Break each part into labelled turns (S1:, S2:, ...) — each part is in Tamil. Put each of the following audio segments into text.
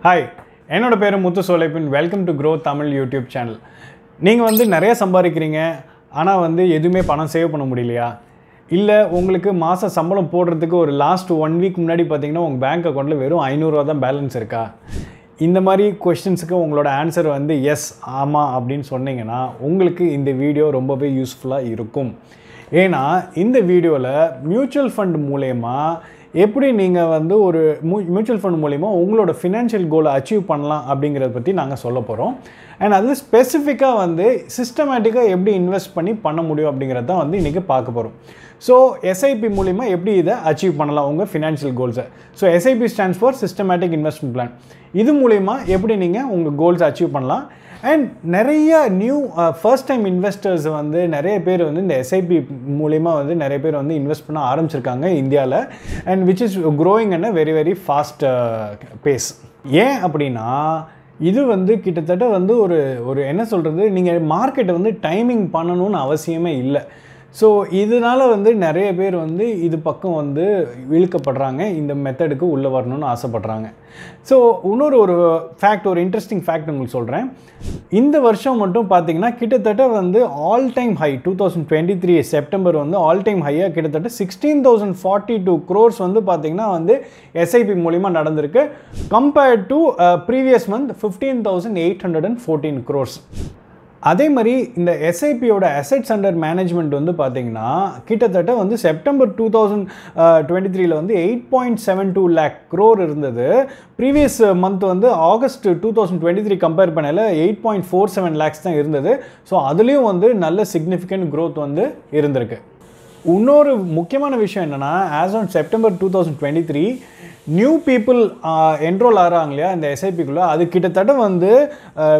S1: ஹாய், என்னோட பேர் Muthu Solaippin. Welcome to Grow Tamil YouTube channel. நீங்கள் வந்து நிறைய சம்பாதிக்கிறீங்க, ஆனால் எதுவுமே பணம் சேவ் பண்ண முடியலையா? இல்லை உங்களுக்கு மாத சம்பளம் போடுறதுக்கு ஒரு லாஸ்ட் 1 வீக் முன்னாடி பார்த்தீங்கன்னா உங்கள் பேங்க் அக்கௌண்ட்டில் வெறும் 500 ரூபா தான் பேலன்ஸ் இருக்கா? இந்த மாதிரி கொஸ்டின்ஸுக்கு உங்களோட ஆன்சர் எஸ், ஆமாம் அப்படின்னு சொன்னீங்கன்னா உங்களுக்கு இந்த வீடியோ ரொம்பவே யூஸ்ஃபுல்லாக இருக்கும். ஏன்னா இந்த வீடியோவில் மியூச்சுவல் ஃபண்ட் மூலயமா எப்படி நீங்கள் ஒரு மியூச்சுவல் ஃபண்ட் மூலிமா உங்களோட ஃபினான்ஷியல் கோலை அச்சீவ் பண்ணலாம் அப்படிங்கிறத பற்றி நாங்கள் சொல்ல போகிறோம். அண்ட் அது ஸ்பெசிஃபிக்காக சிஸ்டமேட்டிக்காக எப்படி இன்வெஸ்ட் பண்ண முடியும் அப்படிங்கிறது தான் இன்றைக்கி பார்க்க போகிறோம். ஸோ எஸ்ஐபி மூலிமா எப்படி இதை அச்சீவ் பண்ணலாம் உங்கள் ஃபினான்ஷியல் கோல்ஸை. So SIP stands for systematic investment plan. இது மூலிமா எப்படி நீங்கள் உங்கள் கோல்ஸை அச்சீவ் பண்ணலாம். அண்ட் நிறைய நியூ ஃபர்ஸ்ட் டைம் இன்வெஸ்டர்ஸ் நிறைய பேர் இந்த எஸ்ஐபி மூலிமா நிறைய பேர் இன்வெஸ்ட் பண்ண ஆரம்பிச்சிருக்காங்க இந்தியாவில். And which is growing and very very fast base. ஏன் அப்படின்னா இது கிட்டத்தட்ட ஒரு என்ன சொல்கிறது, நீங்கள் மார்க்கெட்டை டைமிங் பண்ணணும்னு அவசியமே இல்லை. ஸோ இதனால் நிறைய பேர் இது பக்கம் இழுக்கப்படுறாங்க, இந்த மெத்தடுக்கு உள்ளே வரணும்னு ஆசைப்படுறாங்க. ஸோ ஒரு ஃபேக்ட், ஒரு இன்ட்ரெஸ்டிங் ஃபேக்ட் உங்களுக்கு சொல்கிறேன். இந்த வருஷம் மட்டும் பார்த்தீங்கன்னா கிட்டத்தட்ட all time high 2023 September all time ஹையாக கிட்டத்தட்ட 16,042 crores பார்த்தீங்கன்னா எஸ்ஐபி மூலிமா நடந்திருக்கு. Compared to previous month 15,814 crores. அதே மாதிரி இந்த எஸ்ஐபியோட அசெட்ஸ் அண்டர் மேனேஜ்மெண்ட் பார்த்தீங்கன்னா கிட்டத்தட்ட செப்டம்பர் 2023 8.72 lakh crore இருந்தது. ப்ரீவியஸ் மந்த் ஆகஸ்ட் 2023 கம்பேர் பண்ணல 8.47 lakhs தான் இருந்தது. ஸோ அதுலேயும் நல்ல சிக்னிஃபிகண்ட் க்ரோத் இருந்திருக்கு. இன்னொரு முக்கியமான விஷயம் என்னென்னா, as on September 2023 new people enrol ஆகிறாங்க இல்லையா இந்த எஸ்ஐபிக்குள்ளே, அது கிட்டத்தட்ட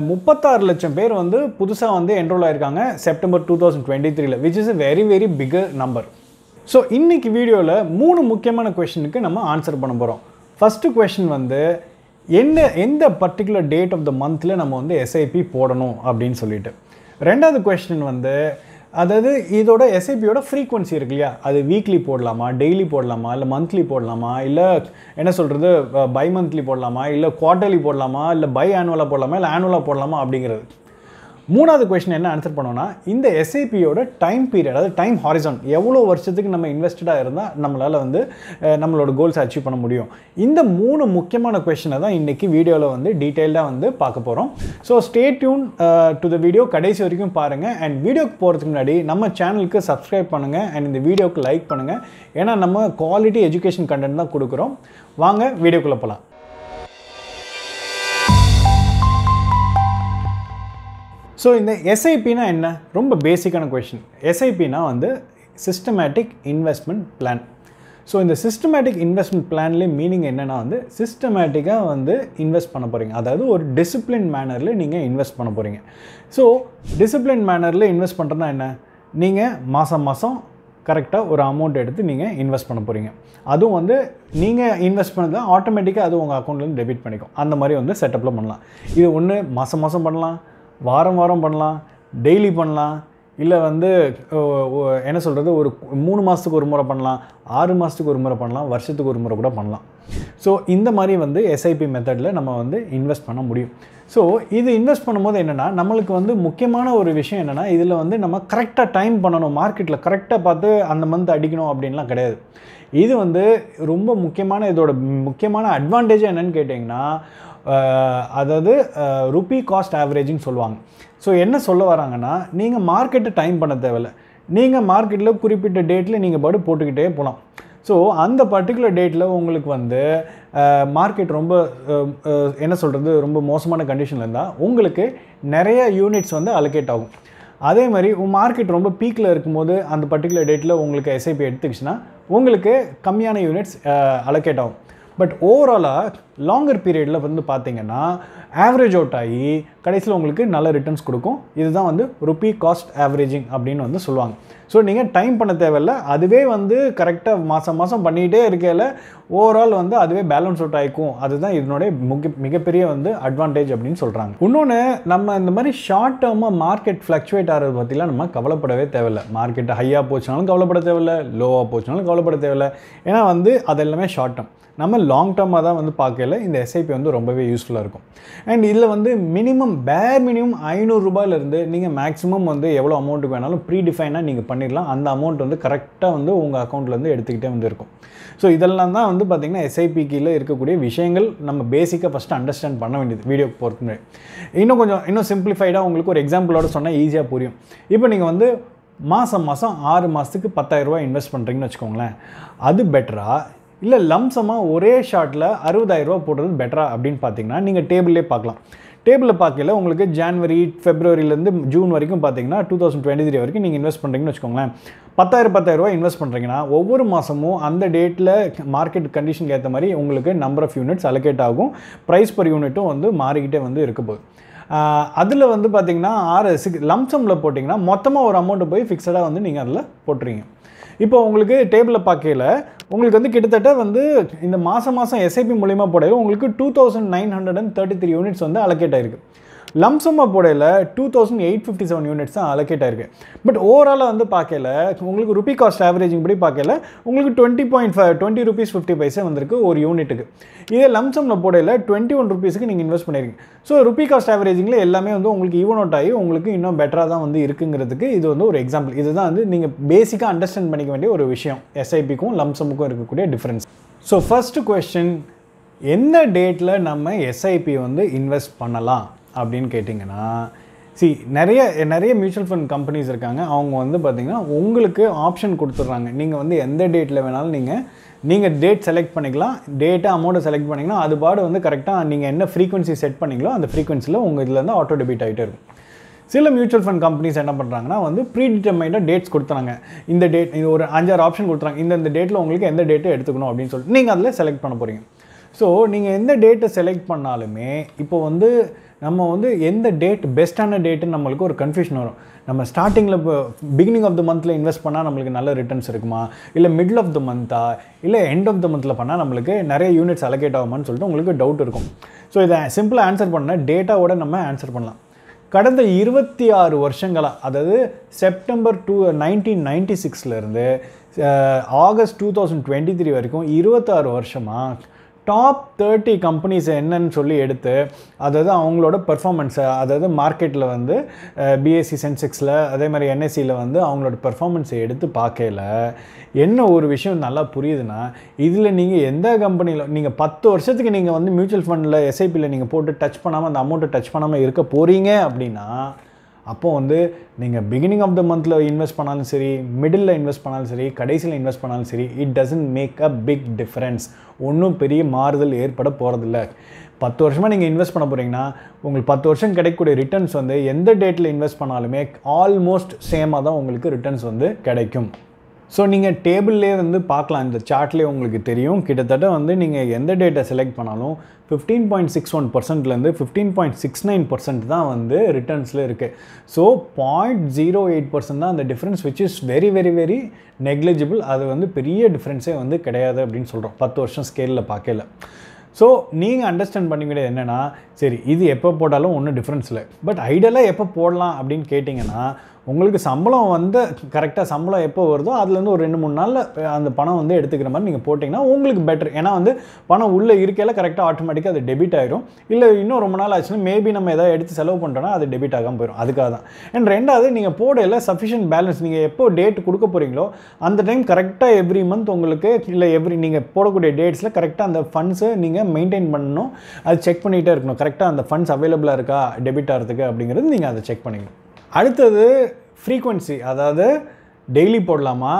S1: 36 லட்சம் பேர் புதுசாக என்ரோல் ஆகிருக்காங்க September 2023, which is a very very bigger number. So இன்னைக்கு வீடியோவில் 3 முக்கியமான கொஷனுக்கு நம்ம ஆன்சர் பண்ண போகிறோம். ஃபஸ்ட்டு கொஷின் எந்த பர்டிகுலர் டேட் ஆஃப் த மந்தில் நம்ம எஸ்ஐபி போடணும் அப்படின்னு சொல்லிட்டு. ரெண்டாவது கொஷின் அதாவது இதோட எஸ்ஐபியோட ஃப்ரீக்வன்சி இருக்கு இல்லையா, அது வீக்லி போடலாமா, டெய்லி போடலாமா, இல்லை மந்த்லி போடலாமா, இல்லை என்ன சொல்கிறது பை மந்த்லி போடலாமா, இல்லை குவார்ட்டர்லி போடலாமா, இல்லை பை ஆனுவலாக போடலாமா, இல்லை ஆனுவலாக போடலாமா அப்படிங்கிறது. மூணாவது கொஸ்டின் என்ன ஆன்சர் பண்ணோன்னா, இந்த எஸ்ஐபியோட டைம் பீரியட், அதாவது டைம் ஹாரிசான், எவ்வளோ வருஷத்துக்கு நம்ம இன்வெஸ்டடாக இருந்தால் நம்மளால் நம்மளோட கோல்ஸை அச்சீவ் பண்ண முடியும். இந்த 3 முக்கியமான கொஸ்டினை தான் இன்றைக்கி வீடியோவில் டீட்டெயில்டாக பார்க்க போகிறோம். So stay tune to the video, கடைசி வரைக்கும் பாருங்கள். அண்ட் வீடியோக்கு போகிறதுக்கு முன்னாடி நம்ம சேனலுக்கு சப்ஸ்கிரைப் பண்ணுங்கள் அண்ட் இந்த வீடியோக்கு லைக் பண்ணுங்கள். ஏன்னா நம்ம குவாலிட்டி எஜுகேஷன் கண்டென்ட் தான் கொடுக்குறோம். வாங்க வீடியோக்குள்ளே போகலாம். ஸோ இந்த எஸ்ஐபினா என்ன? ரொம்ப பேசிக்கான கொஷின். எஸ்ஐபினா சிஸ்டமேட்டிக் இன்வெஸ்ட்மெண்ட் பிளான். ஸோ இந்த சிஸ்டமேட்டிக் இன்வெஸ்ட்மெண்ட் பிளான்லேயே மீனிங் என்னென்னா சிஸ்டமேட்டிக்காக இன்வெஸ்ட் பண்ண போகிறீங்க. அதாவது ஒரு டிசிப்ளின் மேனரில் நீங்கள் இன்வெஸ்ட் பண்ண போகிறீங்க. ஸோ டிசிப்ளின் மேனரில் இன்வெஸ்ட் பண்ணுறதுனா என்ன? நீங்கள் மாதம் கரெக்டாக ஒரு அமௌண்ட் எடுத்து நீங்கள் இன்வெஸ்ட் பண்ண போகிறீங்க. அதுவும் நீங்கள் இன்வெஸ்ட் பண்ணது ஆட்டோமேட்டிக்காக அது உங்கள் அக்கௌண்ட்லேருந்து டெபிட் பண்ணிக்கும். அந்த மாதிரி செட்டப்பில் பண்ணலாம். இது ஒன்று மாதம் பண்ணலாம், வாரம் பண்ணலாம், டெய்லி பண்ணலாம், இல்லை என்ன சொல்கிறது ஒரு 3 மாதத்துக்கு ஒரு முறை பண்ணலாம், 6 மாதத்துக்கு ஒரு முறை பண்ணலாம், வருஷத்துக்கு ஒரு முறை கூட பண்ணலாம். ஸோ இந்த மாதிரி எஸ்ஐபி மெத்தடில் நம்ம இன்வெஸ்ட் பண்ண முடியும். ஸோ இது இன்வெஸ்ட் பண்ணும்போது என்னென்னா, நம்மளுக்கு முக்கியமான ஒரு விஷயம் என்னென்னா, இதில் நம்ம கரெக்டாக டைம் பண்ணணும், மார்க்கெட்டில் கரெக்டாக பார்த்து அந்த மந்த் அடிக்கணும் அப்படின்லாம் கிடையாது. இது ரொம்ப முக்கியமான, இதோட முக்கியமான அட்வான்டேஜ் என்னென்னு கேட்டிங்கன்னா, அதாவது ருப்பி காஸ்ட் ஆவரேஜிங் சொல்லுவாங்க. ஸோ என்ன சொல்ல வராங்கன்னா, நீங்கள் மார்க்கெட்டை டைம் பண்ண தேவையில்லை. நீங்கள் மார்க்கெட்டில் குறிப்பிட்ட டேட்டில் நீங்கள் பாட்டு போட்டுக்கிட்டே போகலாம். ஸோ அந்த பர்டிகுலர் டேட்டில் உங்களுக்கு மார்க்கெட் ரொம்ப என்ன சொல்கிறது ரொம்ப மோசமான கண்டிஷனில் இருந்தால் உங்களுக்கு நிறைய யூனிட்ஸ் அலோகேட் ஆகும். அதே மாதிரி மார்க்கெட் ரொம்ப பீக்கில் இருக்கும்போது அந்த பர்டிகுலர் டேட்டில் உங்களுக்கு எஸ்ஐபி எடுத்துக்கிச்சுன்னா உங்களுக்கு கம்மியான யூனிட்ஸ் அலோகேட் ஆகும். பட் ஓவராலாக லாங்கர் பீரியடில் பார்த்தீங்கன்னா ஆவரேஜ் அவுட் ஆகி கடைசியில் உங்களுக்கு நல்ல ரிட்டர்ன்ஸ் கொடுக்கும். இதுதான் ருப்பி காஸ்ட் ஆவரேஜிங் அப்படின்னு சொல்லுவாங்க. ஸோ நீங்கள் டைம் பண்ண தேவையில்லை, அதுவே வந்து கரெக்டாக மாதம் மாதம் பண்ணிகிட்டே இருக்கையில் ஓவரால் வந்து அதுவே பேலன்ஸ் அவுட் ஆகிக்கும். அதுதான் இதனுடைய மிகப்பெரிய வந்து அட்வான்டேஜ் அப்படின்னு சொல்கிறாங்க. இன்னொன்று, நம்ம இந்த மாதிரி ஷார்ட் டேர்மாக மார்க்கெட் ஃப்ளக்சுவேட் ஆகிறது பற்றிலாம் நம்ம கவலைப்படவே தேவையில்லை. மார்க்கெட் ஹையாக போச்சுனாலும் கவலைப்பட தேவையில்லை, லோவாக போச்சுனாலும் கவலைப்பட தேவையில்லை. ஏன்னா வந்து அது எல்லாமே ஷார்ட் டேர்ம். நம்ம லாங் டேர்மாக தான் வந்து பார்க்கல இந்த எஸ்ஐபி வந்து ரொம்பவே யூஸ்ஃபுல்லாக இருக்கும். அண்ட் இதில் வந்து பேர் மினிமம் 500 ரூபாயிலிருந்து நீங்கள் மேக்ஸிமம் வந்து எவ்வளோ அமௌண்ட்டுக்கு வேணாலும் ப்ரீடிஃபைனாக நீங்கள் பண்ணிடலாம். அந்த அமௌண்ட் வந்து கரெக்டாக வந்து உங்கள் அக்கௌண்ட்லேருந்து எடுத்துக்கிட்டே வந்து இருக்கும். ஸோ இதெல்லாம் தான் வந்து பார்த்திங்கன்னா எஸ்ஐபி கீழே இருக்கக்கூடிய விஷயங்கள். நம்ம பேசிக்காக ஃபஸ்ட்டு அண்டர்ஸ்டாண்ட் பண்ண வேண்டியது வீடியோக்கு போகிறதுக்கு முன்னாடி. இன்னும் சிம்பிளிஃபைடாக உங்களுக்கு ஒரு எக்ஸாம்பிளோட சொன்னால் ஈஸியாக புரியும். இப்போ நீங்கள் வந்து மாதம் 6 மாதத்துக்கு 10,000 ரூபாய் இன்வெஸ்ட் பண்ணுறீங்கன்னு வச்சுக்கோங்களேன். அது பெட்டரா இல்லை லம்சமாக ஒரே ஷார்ட்டில் 60,000 ரூபா போடுறது பெட்டரா அப்படின்னு பார்த்தீங்கன்னா நீங்கள் டேபிள்லேயே பார்க்கலாம். டேபிளில் பார்க்கல உங்களுக்கு ஜான்வரி ஃபெப்ரவரியிலேருந்து ஜூன் வரைக்கும் பார்த்தீங்கன்னா 2023 வரைக்கும் நீங்கள் இன்வெஸ்ட் பண்ணுறீங்கன்னு வச்சுக்கோங்களேன். 10,000 ரூபா இன்வெஸ்ட் பண்ணுறீங்கன்னா ஒவ்வொரு மாதமும் அந்த டேட்டில் மார்க்கெட் கண்டிஷனுக்கு ஏற்ற மாதிரி உங்களுக்கு நம்பர் ஆஃப் யூனிட்ஸ் அலோகேட் ஆகும். ப்ரைஸ் பர் யூனிட்டும் வந்து மாறிக்கிட்டே வந்து இருக்க போகுது. அதில் வந்து பார்த்திங்கன்னா லம்சமில் போட்டிங்கன்னா மொத்தமாக ஒரு அமௌண்ட்டு போய் ஃபிக்ஸடாக வந்து நீங்கள் அதில் போட்டுறீங்க. இப்போ உங்களுக்கு டேபிளில் பார்க்கல உங்களுக்கு வந்து கிட்டத்தட்ட வந்து இந்த மாதம் எஸ்ஐபி மூலிமா போடையில் உங்களுக்கு 2,933 யூனிட்ஸ் வந்து அலோகேட் ஆகிருக்கு. லம்சமாக போடையில் 2,857 யூனிட்ஸ் தான் அலோகேட் ஆகிருக்கு. பட் ஓவராலாக வந்து பார்க்கல உங்களுக்கு ருபி காஸ்ட் ஆவரேஜிங் படி பார்க்கல உங்களுக்கு 20 ரூபீஸ் 50 பைசா வந்திருக்கு ஒரு யூனிட்டுக்கு. இதே லம்சமில் போடையில் 21 ரூபீஸுக்கு நீங்கள் இன்வெஸ்ட் பண்ணியிருக்கீங்க. ஸோ ருபி காஸ்ட் ஆவரேஜிங்கில் எல்லாமே வந்து உங்களுக்கு ஈவன் அவுட் ஆகி உங்களுக்கு இன்னும் பெட்டராக தான் வந்து இருக்குங்கிறதுக்கு இது வந்து ஒரு எக்ஸாம்பிள். இதுதான் வந்து நீங்கள் பேசிக்காக அண்டர்ஸ்டாண்ட் பண்ணிக்க வேண்டிய ஒரு விஷயம், எஸ்ஐபிக்கும் லம்சமுக்கும் இருக்கக்கூடிய டிஃப்ரென்ஸ். ஸோ ஃபர்ஸ்ட் கொஸ்டின், எந்த டேட்டில் நம்ம எஸ்ஐபி வந்து இன்வெஸ்ட் பண்ணலாம் அப்படின்னு கேட்டிங்கன்னா, நிறைய மியூச்சுவல் ஃபண்ட் கம்பெனிஸ் இருக்காங்க. அவங்க வந்து பார்த்திங்கன்னா உங்களுக்கு ஆப்ஷன் கொடுத்துட்றாங்க. நீங்கள் வந்து எந்த டேட்டில் வேணாலும் நீங்கள் டேட் செலக்ட் பண்ணிக்கலாம். டேட்டை அமௌண்ட்டை செலக்ட் பண்ணிங்கன்னா அது பாடு வந்து கரெக்டாக நீங்கள் என்ன ஃப்ரீக்வன்சி செட் பண்ணிங்களோ அந்த ஃப்ரீக்வன்சியில் உங்கள் இதில் வந்து ஆட்டோ டெபிட் ஆகிட்டே இருக்கும். சில மியூச்சுவல் ஃபண்ட் கம்பெனிஸ் என்ன பண்ணுறாங்கன்னா வந்து ப்ரீடிட்டர்மைண்டாக டேட்ஸ் கொடுத்துறாங்க. இந்த டேட் இது ஒரு 5-6 ஆப்ஷன் கொடுத்துறாங்க. இந்த டேட்டில் உங்களுக்கு எந்த டேட்டை எடுத்துக்கணும் அப்படின்னு சொல்லிட்டு நீங்கள் அதில் செலக்ட் பண்ண போகிறீங்க. ஸோ நீங்கள் எந்த டேட்டை செலக்ட் பண்ணாலுமே இப்போ வந்து நம்ம வந்து எந்த டேட் பெஸ்ட்டான டேட்டுன்னு நம்மளுக்கு ஒரு கன்ஃபியூஷன் வரும். நம்ம ஸ்டார்டிங்கில் இப்போ பிகினிங் ஆஃப் த மந்தில் இன்வெஸ்ட் பண்ணால் நம்மளுக்கு நல்ல ரிட்டர்ன்ஸ் இருக்குமா, இல்லை மிடில் ஆஃப் த மந்த்தா, இல்லை எண்ட் ஆஃப் த மந்தில் பண்ணால் நம்மளுக்கு நிறைய யூனிட்ஸ் அலோகேட் ஆகுமான்னு சொல்லிட்டு உங்களுக்கு டவுட் இருக்கும். ஸோ இதை சிம்பிளாக ஆன்சர் பண்ணால் டேட்டாவோட நம்ம ஆன்சர் பண்ணலாம். கடந்த 26 வருஷங்களாக, அதாவது செப்டம்பர் 1996 ஆகஸ்ட் 2023 வரைக்கும் 26 வருஷமாக டாப் 30 கம்பெனிஸ் என்னன்னு சொல்லி எடுத்து, அதாவது அவங்களோட பெர்ஃபார்மன்ஸை, அதாவது மார்க்கெட்டில் வந்து பிஎஸ்சி சென்செக்ஸில் அதே மாதிரி என்எஸ்சியில் வந்து அவங்களோட பெர்ஃபார்மன்ஸை எடுத்து பார்க்கல என்ன ஒரு விஷயம் நல்லா புரியுதுன்னா, இதில் நீங்கள் எந்த கம்பெனியில் நீங்கள் 10 வருஷத்துக்கு நீங்கள் வந்து மியூச்சுவல் ஃபண்டில் எஸ்ஐபியில் நீங்கள் போட்டு டச் பண்ணாமல் அந்த அமௌண்ட்டை டச் பண்ணாமல் இருக்க போகிறீங்க அப்படின்னா, அப்போது வந்து நீங்கள் பிகினிங் ஆஃப் த மந்தில் இன்வெஸ்ட் பண்ணாலும் சரி, மிடில் இன்வெஸ்ட் பண்ணாலும் சரி, கடைசியில் இன்வெஸ்ட் பண்ணாலும் சரி, it doesn't make a big difference. ஒன்றும் பெரிய மாறுதல் ஏற்பட போகிறதில்ல. 10 வருஷமாக நீங்கள் இன்வெஸ்ட் பண்ண போகிறீங்கன்னா உங்களுக்கு 10 வருஷம் கிடைக்கக்கூடிய ரிட்டர்ன்ஸ் வந்து எந்த டேட்டில் இன்வெஸ்ட் பண்ணாலுமே ஆல்மோஸ்ட் சேமாக தான் உங்களுக்கு ரிட்டர்ன்ஸ் வந்து கிடைக்கும். ஸோ நீங்கள் டேபிள்லேயே வந்து பார்க்கலாம், இந்த சார்ட்லேயே உங்களுக்கு தெரியும். கிட்டத்தட்ட வந்து நீங்கள் எந்த டேட்டை செலக்ட் பண்ணாலும் 15.61%லேருந்து 15.69% தான் வந்து ரிட்டர்ன்ஸில் இருக்குது. ஸோ 0.08% தான் அந்த difference, which is very very very negligible. அது வந்து பெரிய டிஃப்ரென்ஸே வந்து கிடையாது அப்படின்னு சொல்கிறோம் 10 வருஷம் ஸ்கேலில் பார்க்கல. ஸோ நீங்கள் அண்டர்ஸ்டாண்ட் பண்ணிக்கிட்டது என்னென்னா, சரி இது எப்போ போட்டாலும் ஒன்றும் டிஃப்ரென்ஸ் இல்லை, பட் ஐடியலாக எப்போ போடலாம் அப்படின்னு கேட்டிங்கன்னா, உங்களுக்கு சம்பளம் வந்து கரெக்டாக சம்பளம் எப்போ வருதோ அதுலேருந்து ஒரு 2-3 நாளில் அந்த பணம் வந்து எடுத்துக்கிற மாதிரி நீங்கள் போட்டிங்கன்னா உங்களுக்கு பெட்டர். ஏன்னா வந்து பணம் உள்ளே இருக்கையில் கரெக்டாக ஆட்டோமேட்டிக்காக அது டெபிட் ஆகிரும். இல்லை இன்னும் ரொம்ப நாள் ஆச்சுன்னா மேபி நம்ம எதாவது எடுத்து செலவு பண்ணுறோன்னா அது டெபிட் ஆகாமல் போயிடும். அதுக்காக தான். அண்ட் ரெண்டாவது, நீங்கள் போடையில் சஃபிஷியன்ட் பேலன்ஸ், நீங்கள் எப்போ டேட் கொடுக்க போகிறீங்களோ அந்த டைம் கரெக்டாக எவ்ரி மந்த் உங்களுக்கு இல்லை நீங்கள் போடக்கூடிய டேட்ஸில் கரெக்டாக அந்த ஃபண்ட்ஸை நீங்கள் மெயின்டைன் பண்ணணும். அது செக் பண்ணிகிட்டே இருக்கணும், கரெக்டாக அந்த ஃபண்ட்ஸ் அவைலபிளாக இருக்கா டெபிட் ஆகிறதுக்கு அப்படிங்கிறது நீங்கள் அதை செக் பண்ணிக்கணும். அடுத்தது ஃப்ரீக்வன்சி, அதாவது டெய்லி போடலாமா,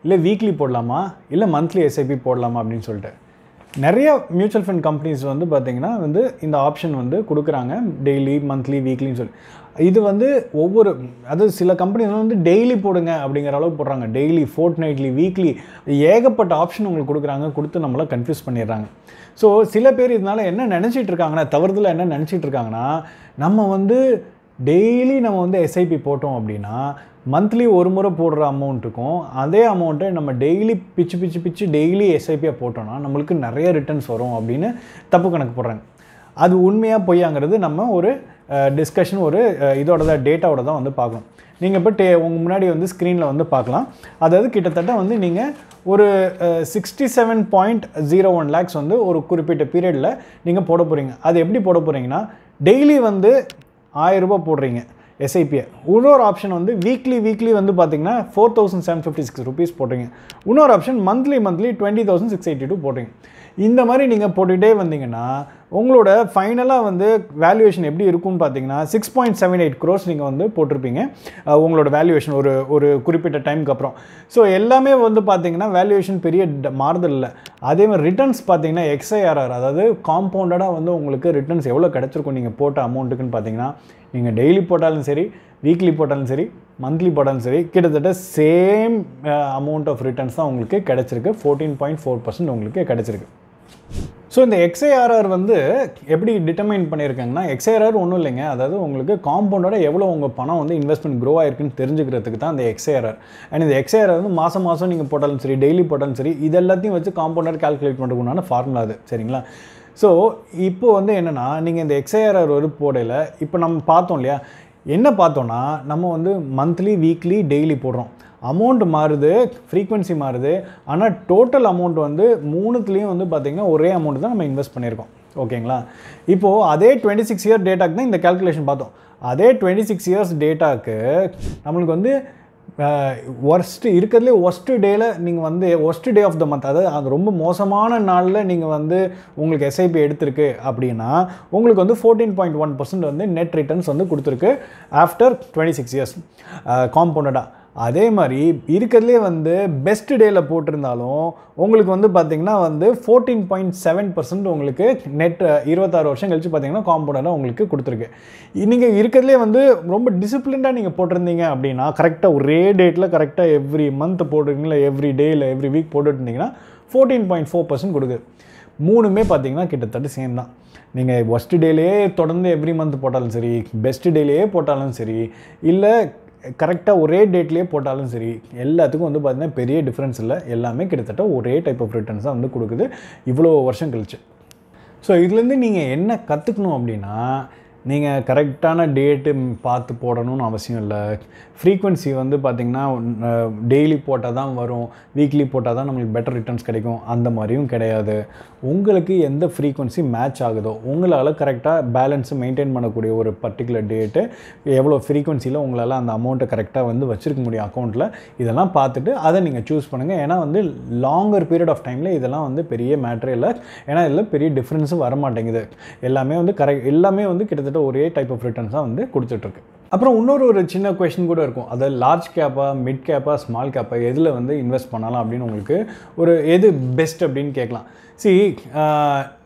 S1: இல்லை வீக்லி போடலாமா, இல்லை மந்த்லி எஸ்ஐபி போடலாமா அப்படின்னு சொல்லிட்டு நிறைய மியூச்சுவல் ஃபண்ட் கம்பெனிஸ் வந்து பார்த்திங்கன்னா வந்து இந்த ஆப்ஷன் வந்து கொடுக்குறாங்க, டெய்லி மந்த்லி வீக்லின்னு சொல்லி. இது வந்து அதாவது சில கம்பெனிஸ் வந்து டெய்லி போடுங்க அப்படிங்கிற அளவு போடுறாங்க, டெய்லி, ஃபோர்ட்நைட்லி, வீக்லி, ஏகப்பட்ட ஆப்ஷன் உங்களுக்கு கொடுத்து நம்மளை கன்ஃபியூஸ் பண்ணிடுறாங்க. ஸோ சில பேர் இதனால் என்ன நினச்சிட்டு இருக்காங்கன்னா, தவறுதலாக என்ன நினச்சிட்டு இருக்காங்கன்னா, நம்ம வந்து டெய்லி நம்ம வந்து எஸ்ஐபி போட்டோம் அப்படின்னா மந்த்லி ஒரு முறை போடுற அமௌண்ட் இருக்கும். அதே அமௌண்ட்டை நம்ம டெய்லி பிச்சு டெய்லி எஸ்ஐபியாக போட்டோம்னா நம்மளுக்கு நிறைய ரிட்டர்ன்ஸ் வரும் அப்படின்னு தப்பு கணக்கு போடுறாங்க. அது உண்மையாக பொய்யாங்கிறது நம்ம ஒரு டிஸ்கஷன் ஒரு இதோட தான் டேட்டாவோட தான் வந்து பார்க்கணும். நீங்கள் இப்போ உங்கள் முன்னாடி வந்து ஸ்க்ரீனில் வந்து பார்க்கலாம். அதாவது கிட்டத்தட்ட வந்து நீங்கள் ஒரு 67.01 lakhs வந்து ஒரு குறிப்பிட்ட பீரியடில் நீங்கள் போட போகிறீங்க. அது எப்படி போட போகிறீங்கன்னா டெய்லி வந்து 1000 ரூபாய் போடுறீங்க எஸ்ஐபியை. இன்னொரு ஆப்ஷன் வந்து வீக்லி வந்து பார்த்தீங்கன்னா 4756 rupees போடுறீங்க. இன்னொரு ஆப்ஷன் மந்த்லி 20,682 போடுறீங்க. இந்த மாதிரி நீங்கள் போட்டுகிட்டே வந்தீங்கன்னா உங்களோட ஃபைனலாக வந்து வேல்யூவேஷன் எப்படி இருக்கும்னு பார்த்தீங்கன்னா 6.78 crores நீங்கள் வந்து போட்டிருப்பீங்க உங்களோட வேல்யூவேஷன் ஒரு குறிப்பிட்ட டைமுக்கு அப்புறம். ஸோ எல்லாமே வந்து பார்த்தீங்கன்னா வேல்யூவேஷன் பெரிய மாறுதல் இல்லை. அதே மாதிரி ரிட்டர்ன்ஸ் பார்த்தீங்கன்னா எக்ஸ்ஐஆர்ஆர், அதாவது காம்பவுண்டடாக வந்து உங்களுக்கு ரிட்டர்ன்ஸ் எவ்வளோ கிடச்சிருக்கும் நீங்கள் போட்ட அமௌண்ட்டுக்குன்னு பார்த்தீங்கன்னா நீங்கள் டெய்லி போட்டாலும் சரி, வீக்லி போட்டாலும் சரி, மந்த்லி போட்டாலும் சரி, கிட்டத்தட்ட சேம் அமௌண்ட் ஆஃப் ரிட்டர்ன்ஸ் தான் உங்களுக்கு கிடச்சிருக்கு. 14.4% உங்களுக்கு கிடச்சிருக்கு. ஸோ இந்த எக்ஸ்ஐஆர்ஆர் வந்து எப்படி டிட்டர்மைன் பண்ணியிருக்காங்கன்னா, எக்ஸ்ஐஆர்ஆர் ஒன்றும் இல்லைங்க, அதாவது உங்களுக்கு காம்பவுண்டோட எவ்வளோ உங்கள் பணம் வந்து இன்வெஸ்ட்மெண்ட் க்ரோ ஆயிருக்குன்னு தெரிஞ்சுக்கிறதுக்கு தான் அந்த எக்ஸ்ஐஆர்ஆர். அண்ட் இந்த எக்ஸ்ஐஆர்ஆர் வந்து மாதம் நீங்கள் போட்டாலும் சரி, டெய்லி போட்டாலும் சரி, இது எல்லாத்தையும் வச்சு காம்பவுண்டர் கால்குலேட் பண்ணுறதுக்குண்டான ஃபார்முலா அது. சரிங்களா? ஸோ இப்போ வந்து என்னென்னா, நீங்கள் இந்த எக்ஸ்ஐஆர்ஆர் ஒரு போடையில் இப்போ நம்ம பார்த்தோம் இல்லையா, என்ன பார்த்தோன்னா நம்ம வந்து மந்த்லி, வீக்லி, டெய்லி போடுறோம். அமௌண்ட் மாறுது, ஃப்ரீக்வன்சி மாறுது, ஆனால் டோட்டல் அமௌண்ட் வந்து மூணுத்துலேயும் வந்து பார்த்திங்கன்னா ஒரே அமௌண்ட் தான் நம்ம இன்வெஸ்ட் பண்ணியிருக்கோம். ஓகேங்களா? இப்போது அதே 26 year டேட்டாக்கு தான் இந்த கேல்குலேஷன் பார்த்தோம். அதே 26 years டேட்டாவுக்கு நம்மளுக்கு வந்து இருக்கிறதுலே ஒஸ்ட்டு டேயில் நீங்கள் வந்து worst day of the month, அதாவது அது ரொம்ப மோசமான நாளில் நீங்கள் வந்து உங்களுக்கு எஸ்ஐபி எடுத்திருக்கு அப்படின்னா உங்களுக்கு வந்து 14.1% வந்து நெட் ரிட்டர்ன்ஸ் வந்து கொடுத்துருக்கு ஆஃப்டர் 26 years காம்பவுண்டடாக. அதே மாதிரி இருக்கிறதுலே வந்து பெஸ்ட் டேயில் போட்டிருந்தாலும் உங்களுக்கு வந்து பார்த்திங்கன்னா வந்து 14.7% உங்களுக்கு நெட் 26 வருஷம் கழிச்சு பார்த்திங்கன்னா காம்பவுண்டராக உங்களுக்கு கொடுத்துருக்கு. நீங்கள் இருக்கிறதுலே வந்து ரொம்ப டிசிப்ளின்டாக நீங்கள் போட்டிருந்தீங்க அப்படின்னா, கரெக்டாக ஒரே டேட்டில் கரெக்டாக எவ்ரி மந்த் போட்டுருக்கீங்களா, எவ்ரி டே இல்லை எவ்ரி வீக் போட்டுருந்தீங்கன்னா 14.4% கொடுக்குது. மூணுமே பார்த்திங்கன்னா கிட்டத்தட்ட சேம் தான். நீங்கள் ஒஸ்ட் டேலேயே தொடர்ந்து எவ்ரி மந்த் போட்டாலும் சரி, பெஸ்ட் டேலேயே போட்டாலும் சரி, இல்லை கரெக்டாக ஒரே டேட்லேயே போட்டாலும் சரி, எல்லாத்துக்கும் வந்து பார்த்திங்கன்னா பெரிய டிஃப்ரென்ஸ் இல்லை. எல்லாமே கிட்டத்தட்ட ஒரே டைப் ஆஃப் ரிட்டர்ன்ஸ் தான் வந்து கொடுக்குது இவ்வளோ வருஷம் கழிச்சு. ஸோ இதுலேருந்து நீங்கள் என்ன கற்றுக்கணும் அப்படின்னா, நீங்கள் கரெக்டான டேட்டு பார்த்து போடணும்னு அவசியம் இல்லை. ஃப்ரீக்வன்சி வந்து பார்த்திங்கன்னா டெய்லி போட்டால் தான் வரும், வீக்லி போட்டால் தான் நம்மளுக்கு பெட்டர் ரிட்டர்ன்ஸ் கிடைக்கும், அந்த மாதிரியும் கிடையாது. உங்களுக்கு எந்த ஃப்ரீக்வன்சி மேட்ச் ஆகுதோ, உங்களால் கரெக்டாக பேலன்ஸை மெயின்டைன் பண்ணக்கூடிய ஒரு பர்டிகுலர் டேட்டு, எவ்வளோ ஃப்ரீக்வன்சியில் உங்களால் அந்த அமௌண்ட்டை கரெக்டாக வந்து வச்சுருக்க முடியும் அக்கௌண்ட்டில், இதெல்லாம் பார்த்துட்டு அதை நீங்கள் சூஸ் பண்ணுங்கள். ஏன்னா வந்து லாங்கர் பீரியட் ஆஃப் டைமில் இதெல்லாம் வந்து பெரிய மேட்ரே இல்லை. ஏன்னா இதில் பெரிய டிஃப்ரென்ஸும் வர மாட்டேங்குது. எல்லாமே வந்து எல்லாமே வந்து கிட்டத்தட்ட ஒரே டைப் ஆஃப் ரிட்டர்ன்ஸ் தான் வந்து கொடுத்துட்ருக்கு. அப்புறம் இன்னொரு சின்ன கொஷின் கூட இருக்கும், அதாவது லார்ஜ் கேப்பா, மிட் கேப்பா, ஸ்மால் கேப்பா, எதில் வந்து இன்வெஸ்ட் பண்ணலாம் அப்படின்னு உங்களுக்கு எது பெஸ்ட் அப்படின்னு கேட்கலாம்.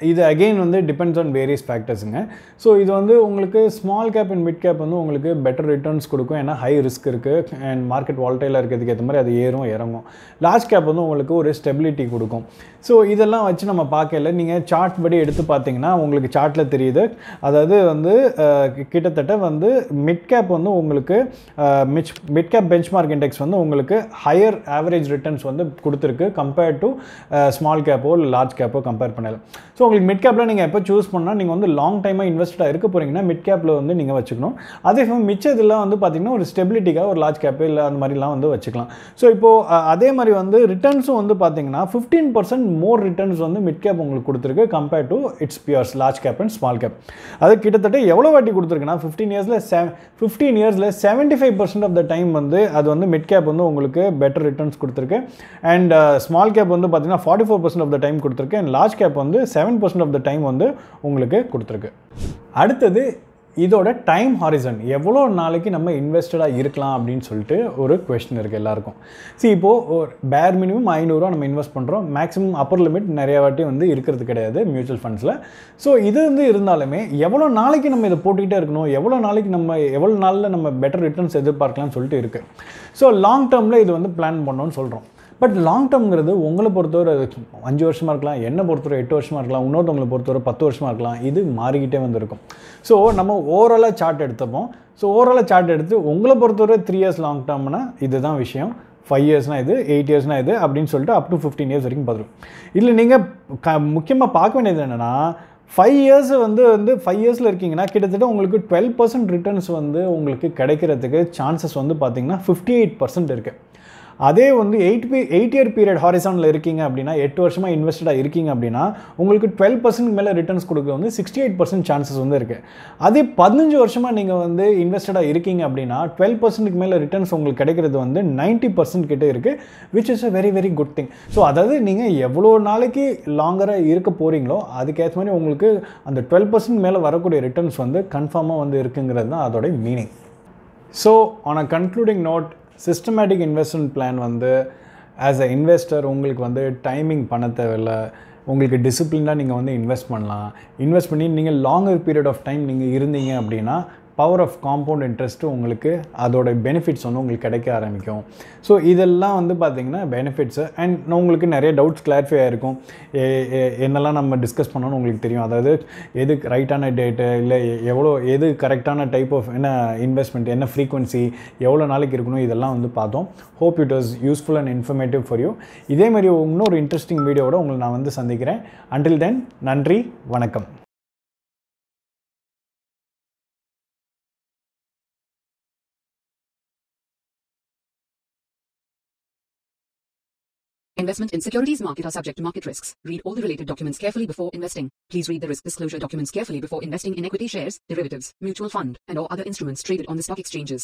S1: இது அகெயின் வந்து டிபெண்ட்ஸ் ஆன் வேரியஸ் ஃபேக்டர்ஸுங்க. ஸோ இது வந்து உங்களுக்கு small cap and mid cap வந்து உங்களுக்கு பெட்டர் ரிட்டர்ன்ஸ் கொடுக்கும். ஏன்னா ஹை ரிஸ்க் இருக்குது அண்ட் மார்க்கெட் வால்டைலாக இருக்கிறதுக்கு ஏற்ற மாதிரி அது ஏறும் இறங்கும். லார்ஜ் கேப் வந்து உங்களுக்கு ஒரு ஸ்டெபிலிட்டி கொடுக்கும். ஸோ இதெல்லாம் வச்சு நம்ம பார்க்கல, நீங்கள் சார்ட் படி எடுத்து பார்த்தீங்கன்னா உங்களுக்கு சார்ட்டில் தெரியுது. அதாவது வந்து கிட்டத்தட்ட வந்து மிட் கேப் வந்து உங்களுக்கு மிட் கேப் பெஞ்ச்மார்க் இண்டெக்ஸ் வந்து உங்களுக்கு ஹையர் ஆவரேஜ் ரிட்டர்ன்ஸ் வந்து கொடுத்துருக்கு கம்பேர்ட் டு ஸ்மால் கேப்போ இல்லை லார்ஜ் கேப்போ கம்பேர் பண்ணல. ஸோ உங்களுக்கு மிட் கேப்பில் நீங்கள் எப்போ சூஸ் பண்ணால் நீங்கள் வந்து லாங் டைமாக இன்வெஸ்டாக இருக்க போகிறீங்கன்னா மிட் கேப்பில் வந்து நீங்கள் வச்சுக்கணும். அதே சமயம் மிச்சதெல்லாம் வந்து பார்த்திங்கன்னா ஒரு ஸ்டெபிலிட்டிக்காக ஒரு லார்ஜ் கேப்பு இல்லை அந்த மாதிரிலாம் வந்து வச்சுக்கலாம். ஸோ இப்போது அதே மாதிரி வந்து ரிட்டர்ன்ஸும் வந்து பார்த்திங்கன்னா 15% மோர் ரிட்டர்ன்ஸ் வந்து மிட் கேப் உங்களுக்கு கொடுத்துருக்கு compare to its peers large cap and small cap. அது கிட்டத்தட்ட எவ்வளோ வாட்டி கொடுத்துருக்குன்னா 15 இயர்ஸில் 75% ஆஃப் த டைம் வந்து அது வந்து மிட் கேப் வந்து உங்களுக்கு பெட்டர் ரிட்டர்ன்ஸ் கொடுத்துருக்கு. அண்ட் ஸ்மால் கேப் வந்து பார்த்திங்கன்னா 44% ஆஃப் த டைம் கொடுத்துருக்கு. அண்ட் லார்ஜ் கேப் வந்து 7% ஆஃப் த டைம் வந்து உங்களுக்கு கொடுத்துருக்கு. அடுத்தது இதோட டைம் ஹாரிசன், எவ்வளோ நாளைக்கு நம்ம இன்வெஸ்டடாக இருக்கலாம் அப்படின்னு சொல்லிட்டு ஒரு கொஸ்டின் இருக்குது எல்லாருக்கும். இப்போது ஒரு பேர் மினிமம் 500 ரூபா நம்ம இன்வெஸ்ட் பண்ணுறோம். மேக்ஸிமம் அப்பர் லிமிட் நிறைய வாட்டி வந்து இருக்கிறது கிடையாது மியூச்சுவல் ஃபண்ட்ஸில். ஸோ இது வந்து இருந்தாலுமே எவ்வளோ நாளைக்கு நம்ம இதை போட்டுக்கிட்டே இருக்கணும், எவ்வளோ நாளில் நம்ம பெட்டர் ரிட்டர்ன்ஸ் எதிர்பார்க்கலாம்னு சொல்லிட்டு இருக்குது. ஸோ லாங் டேர்மில் இது வந்து பிளான் பண்ணோன்னு சொல்கிறோம். பட் லாங் டேர்ம்ங்கிறது உங்களை பொறுத்தவரை 5 வருஷமாக இருக்கலாம், என்னை பொறுத்தவரை 8 வருஷமாக இருக்கலாம், இன்னொருத்தவங்களை பொறுத்தவரை 10 வருஷமாக இருக்கலாம். இது மாறிக்கிட்டே வந்துருக்கும். ஸோ நம்ம ஓவராலாக சார்ட் எடுத்துப்போம். ஸோ ஓவராலாக சார்ட் எடுத்து உங்களை பொறுத்தவரை 3 இயர்ஸ் லாங் டேர்ம்னா இதுதான் விஷயம், 5 இயர்ஸ்னால் இது, 8 இயர்ஸ்னால் இது அப்படின்னு சொல்லிட்டு அப் டு 15 இயர்ஸ் வரைக்கும் பார்த்துரும். இல்லை நீங்கள் முக்கியமாக பார்க்க வேண்டியது என்னென்னா 5 இயர்ஸ் வந்து 5 இயர்ஸில் இருக்கீங்கன்னா கிட்டத்தட்ட உங்களுக்கு 12% ரிட்டர்ன்ஸ் வந்து உங்களுக்கு கிடைக்கிறதுக்கு சான்சஸ் வந்து பார்த்திங்கன்னா 58% இருக்குது. அதே வந்து 8 இயர் பீரியட் ஹாரிசானில் இருக்கீங்க அப்படின்னா, 8 வருஷமாக இன்வெஸ்டடாக இருக்கீங்க அப்படின்னா உங்களுக்கு 12% மேலே ரிட்டர்ன்ஸ் கொடுக்க வந்து 68% சான்சஸ் வந்து இருக்குது. அதே 15 வருஷமாக நீங்கள் வந்து இன்வெஸ்டடாக இருக்கீங்க அப்படின்னா 12%க்கு மேலே ரிட்டர்ன்ஸ் உங்களுக்கு கிடைக்கிறது வந்து 90% கிட்டே இருக்குது, which is a very very good thing. So அதாவது நீங்கள் எவ்வளோ நாளைக்கு லாங்கராக இருக்க போகிறீங்களோ அதுக்கேற்ற மாதிரி உங்களுக்கு அந்த 12% மேலே வரக்கூடிய ரிட்டர்ன்ஸ் வந்து கன்ஃபார்மாக வந்து இருக்குங்கிறது தான் அதோட meaning. So on a concluding note, systematic investment plan வந்து ஆஸ் அ இன்வெஸ்டர் உங்களுக்கு வந்து டைமிங் பண்ண தேவையில்லை, உங்களுக்கு டிசிப்ளினாக நீங்கள் வந்து இன்வெஸ்ட் பண்ணலாம். இன்வெஸ்ட் பண்ணி நீங்கள் லாங்கர் பீரியட் ஆஃப் டைம் நீங்கள் இருந்தீங்க அப்படின்னா பவர் ஆஃப் காம்பவுண்ட் இன்ட்ரெஸ்ட்டு உங்களுக்கு அதோட பெனிஃபிட்ஸ் வந்து உங்களுக்கு கிடைக்க ஆரம்பிக்கும். ஸோ இதெல்லாம் வந்து பார்த்திங்கன்னா பெனிஃபிட்ஸு. அண்ட் உங்களுக்கு நிறைய டவுட்ஸ் கிளாரிஃபை ஆகிருக்கும், என்னெல்லாம் நம்ம டிஸ்கஸ் பண்ணணும்னு உங்களுக்கு தெரியும். அதாவது எது ரைட்டான டேட்டு, இல்லை எது கரெக்டான டைப் ஆஃப் என்ன இன்வெஸ்ட்மெண்ட், என்ன ஃப்ரீக்வன்சி, எவ்வளோ நாளைக்கு இருக்கணும், இதெல்லாம் வந்து பார்த்தோம். Hope it was useful and informative for you. இதேமாதிரி இன்னொரு இன்ட்ரெஸ்டிங் வீடியோவோட உங்களை நான் வந்து சந்திக்கிறேன். அன்டில் தென், நன்றி, வணக்கம்.
S2: Investment in securities market are subject to market risks. Read all the related documents carefully before investing. Please read the risk disclosure documents carefully before investing in equity shares, derivatives, mutual fund, and or other instruments traded on the stock exchanges.